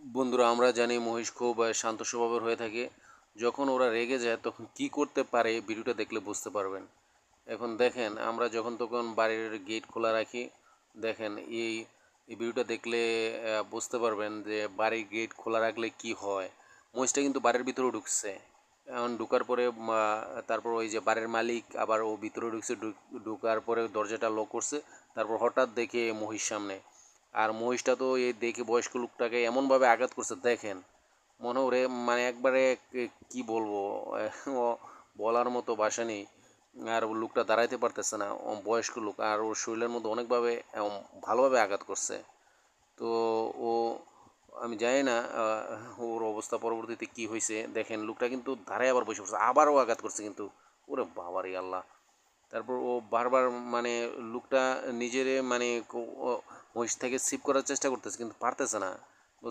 বন্ধুরা, আমরা জানি মহিষ খুব শান্ত স্বভাবের হয়ে থাকে। যখন ওরা রেগে যায় তখন কি করতে পারে ভিডিওটা দেখলে বুঝতে পারবেন। এখন দেখেন, আমরা যখন তখন বাড়ির গেট খোলা রাখি। দেখেন, এই এই ভিডিওটা দেখলে বুঝতে পারবেন যে বাড়ির গেট খোলা রাখলে কি হয়। মহিষটা কিন্তু বাড়ির ভিতরে ঢুকছে। এখন ঢুকার পরে তারপর ওই যে বাড়ির মালিক আবার ও ভিতরে ঢুকছে, ঢুকার পরে দরজাটা লক করছে। তারপর হঠাৎ দেখে মহিষ সামনে। আর মহিষটা তো এই দেখে বয়স্ক লোকটাকে এমনভাবে আঘাত করছে, দেখেন। মনে ওরে মানে একবারে কি বলবো, ও বলার মতো ভাষা নেই। আর ও লোকটা দাঁড়াইতে পারতেছে না, ও বয়স্ক লোক, আর ওর শরীরের মধ্যে অনেকভাবে ভালোভাবে আঘাত করছে। তো ও, আমি জানি না ওর অবস্থা পরবর্তীতে কি হয়েছে। দেখেন, লোকটা কিন্তু ধারায় আবার বসে পড়ছে, আবারও আঘাত করছে কিন্তু। ওরে বাবারে আল্লাহ! তারপর ও বারবার মানে লোকটা নিজেরে মানে মহিষ থেকে ছিপ করার চেষ্টা করতেছে কিন্তু পারতেছে না।